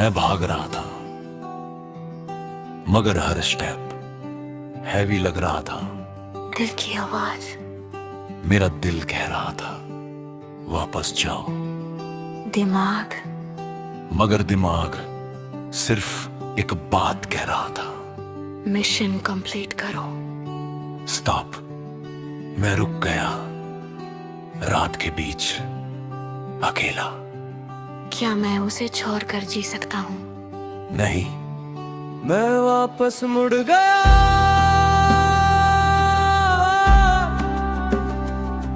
मैं भाग रहा था, मगर हर स्टेप हैवी लग रहा था। दिल की आवाज, मेरा दिल कह रहा था वापस जाओ, दिमाग, मगर दिमाग सिर्फ एक बात कह रहा था, मिशन कंप्लीट करो। स्टॉप। मैं रुक गया रात के बीच अकेला। क्या मैं उसे छोड़ कर जी सकता हूँ? नहीं। मैं वापस मुड़ गया,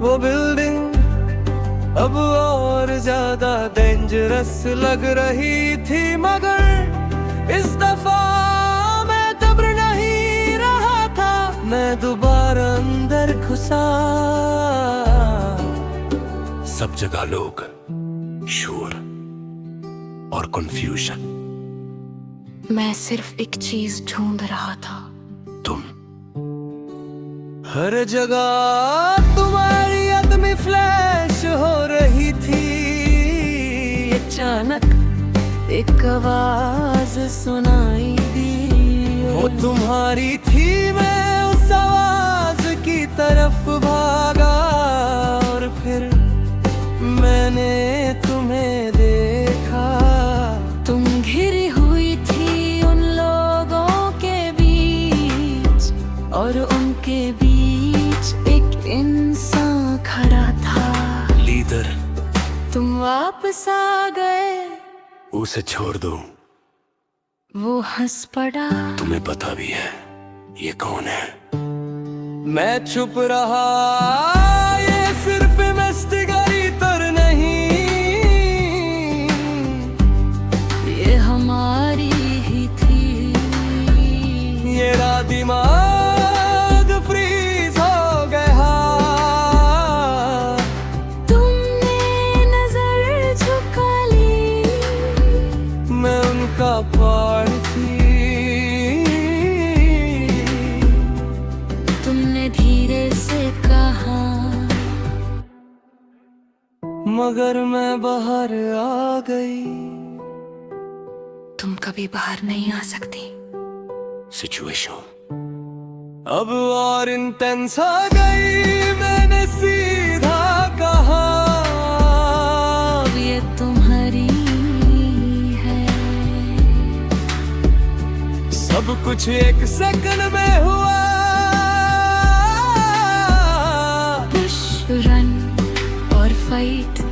वो बिल्डिंग अब और ज्यादा डेंजरस लग रही थी, मगर इस दफा मैं तब नहीं रहा था। मैं दोबारा अंदर घुसा। सब जगह लोग, शोर और कंफ्यूजन। मैं सिर्फ एक चीज ढूंढ रहा था, तुम। हर जगह तुम्हारी आदमी फ्लैश हो रही थी। अचानक एक आवाज सुनाई दी, वो तुम्हारी थी। मैं उस आवाज की तरफ भागा और फिर मैंने तुम्हें देखा। तुम घिरी हुई थी उन लोगों के बीच, और उनके बीच एक इंसान खड़ा था। लीडर। तुम वापस आ गए। उसे छोड़ दो। वो हंस पड़ा। तुम्हें पता भी है ये कौन है? मैं छुप रहा, ये सिर्फ इन्वेस्टिगेटर नहीं, ये हमारी ही थी। मेरा दिमाग फ्रीज हो गया। तुमने नजर झुका ली। मैं उनका पार्ट थी। तुमने धीरे से कहा, मगर मैं बाहर आ गई। तुम कभी बाहर नहीं आ सकती। सिचुएशन अब और इंटेंस हो गई। मैंने सीधा कहा, अब ये तुम्हारी है। सब कुछ एक सेकंड में हुआ। पुश, रन और फाइट,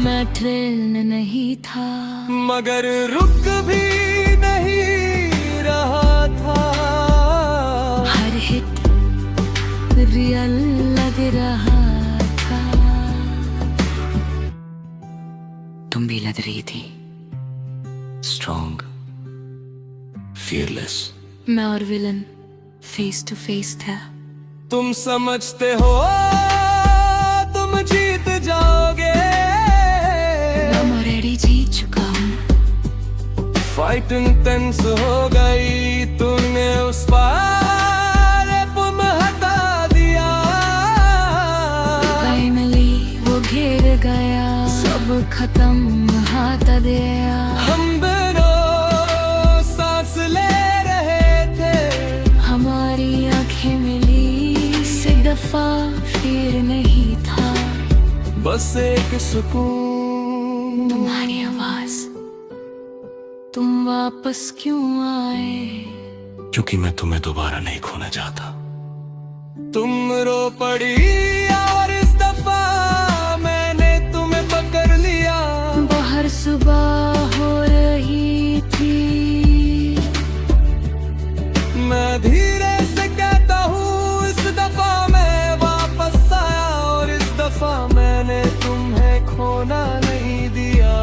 मैं ट्रेन नहीं था, मगर रुक भी नहीं रहा था। हर हिट रियल लग रहा था। तुम भी लग रही थी, स्ट्रॉन्ग, फियरलेस। मैं और विलन फेस टू फेस था। तुम समझते हो तुम जीत जाओगे। मैं ऑलरेडी जीत चुका हूँ। फाइट इंटेंस हो गई। तूने उस पार तुम हटा दिया। फाइनली वो घिर गया, सब खत्म हाथ दिया। हम दोनों सांस ले रहे थे, हमारी आंखें मिली। इस दफा फिर नहीं था, बस एक सुकून। तुम्हारी आवाज। तुम वापस क्यों आए? क्योंकि मैं तुम्हें दोबारा नहीं खोना चाहता। तुम रो पड़ी और इस दफा मैंने तुम्हें पकड़ लिया। बाहर सुबह हो रही थी। मैं धीरे से कहता हूँ, इस दफा मैं वापस आया और इस दफा मैंने तुम्हें खोना नहीं दिया।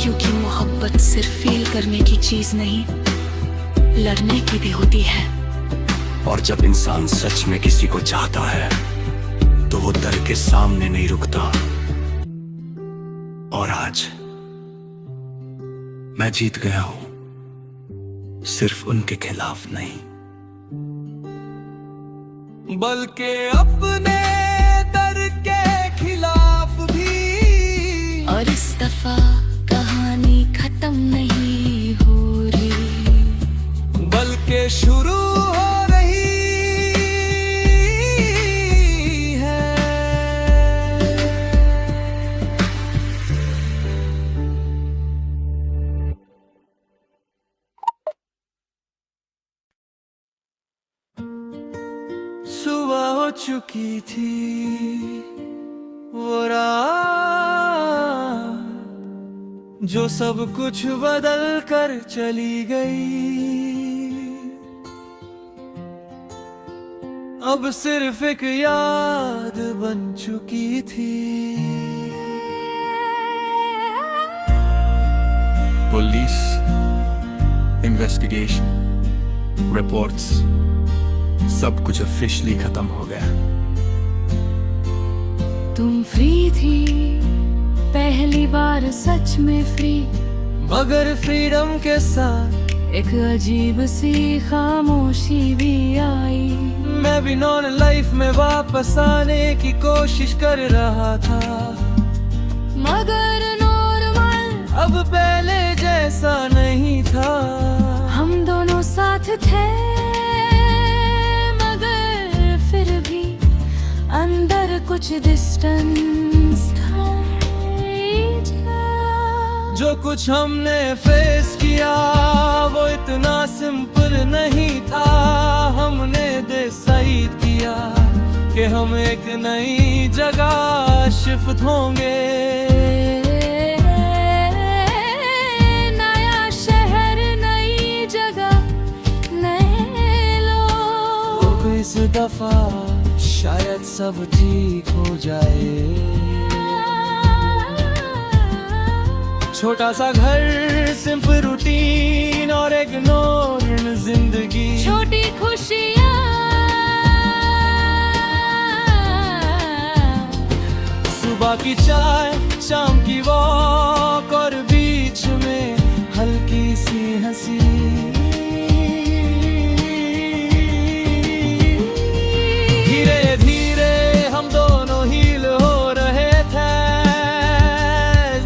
क्योंकि मोहब्बत सिर्फ फील करने की चीज नहीं, लड़ने की भी होती है। और जब इंसान सच में किसी को चाहता है तो वो डर के सामने नहीं रुकता। और आज मैं जीत गया हूं, सिर्फ उनके खिलाफ नहीं, बल्कि अपने डर के खिलाफ भी। और इस दफा कहानी खत्म खत्म नहीं हो रही, बल्कि शुरू हो रही है। सुबह हो चुकी थी, वो रात जो सब कुछ बदल कर चली गई, अब सिर्फ एक याद बन चुकी थी। पुलिस इन्वेस्टिगेशन रिपोर्ट्स सब कुछ ऑफिशियली खत्म हो गया। तुम फ्री थी पहली बार, सच में फ्री, मगर फ्रीडम के साथ एक अजीब सी खामोशी भी आई। मैं भी नॉन लाइफ में वापस आने की कोशिश कर रहा था, मगर नॉर्मल अब पहले जैसा नहीं था। हम दोनों साथ थे, मगर फिर भी अंदर कुछ डिस्टेंस था। जो कुछ हमने फेस किया वो इतना सिंपल नहीं था। हमने डिसाइड किया कि हम एक नई जगह शिफ्ट होंगे, नया शहर, नई जगह, नए लोग। इस दफा शायद सब ठीक हो जाए। छोटा सा घर, सिंपल रूटीन और इग्नोर जिंदगी, छोटी खुशियाँ, सुबह की चाय, शाम की वॉक और बीच में हल्की सी हंसी। धीरे धीरे हम दोनों हील हो रहे थे,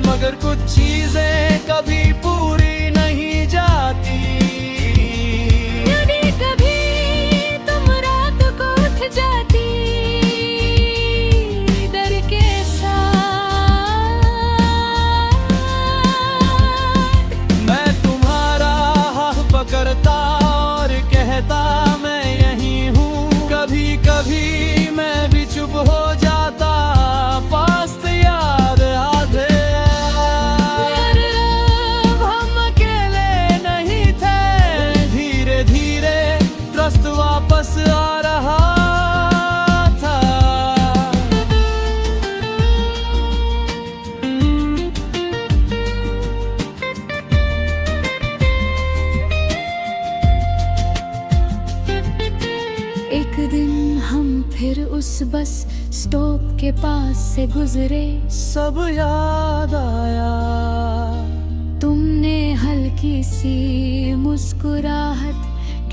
मगर कुछ चीजें कभी पूरी नहीं जाती। कभी तुम रात को उठ जाती डर के साथ, मैं तुम्हारा हाथ पकड़ता और कहता मैं यहीं हूँ। कभी कभी मैं भी चुप हो जाता, पास याद आधे। हम अकेले नहीं थे, धीरे धीरे ट्रस्ट वापस आ रहा था। एक दिन हम फिर उस बस स्टॉप के पास से गुजरे, सब याद आया। तुमने हल्की सी मुस्कुराहट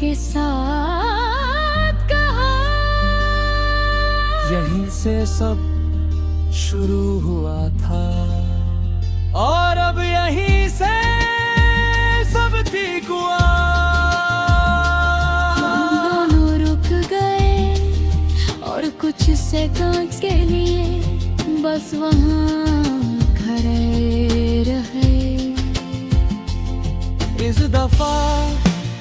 के साथ कहा, यहीं से सब शुरू हुआ था और अब यहीं से सब ठीक हुआ। हम दोनों रुक गए और कुछ सेकंड के लिए बस वहाँ खड़े रहे। इस दफा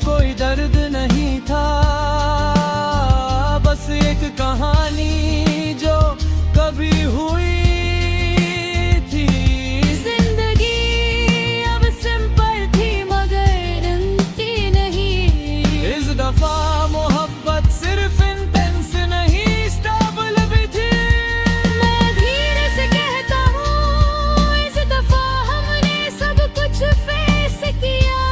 कोई दर्द नहीं था, बस एक कहानी जो कभी हुई थी। जिंदगी अब सिंपल थी मगर इनकी नहीं। इस दफा मोहब्बत सिर्फ इंटेंस नहीं, स्टेबल भी थी। मैं धीरे से कहता हूँ, इस दफा हमने सब कुछ फेस किया।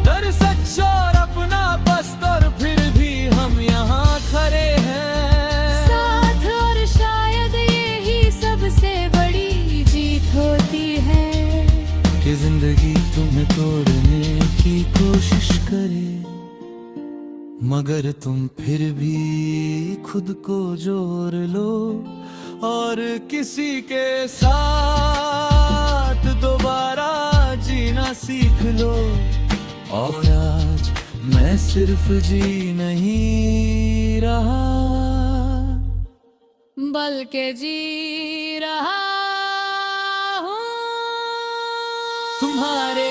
डर, सच और अपना पस्त, और फिर भी हम यहाँ खड़े हैं साथ, और शायद यही सबसे बड़ी जीत होती है कि जिंदगी तुम्हें तोड़ने की कोशिश करे, मगर तुम फिर भी खुद को जोड़ लो और किसी के साथ दोबारा सीख लो। और आज मैं सिर्फ जी नहीं रहा, बल्कि जी रहा हूँ तुम्हारे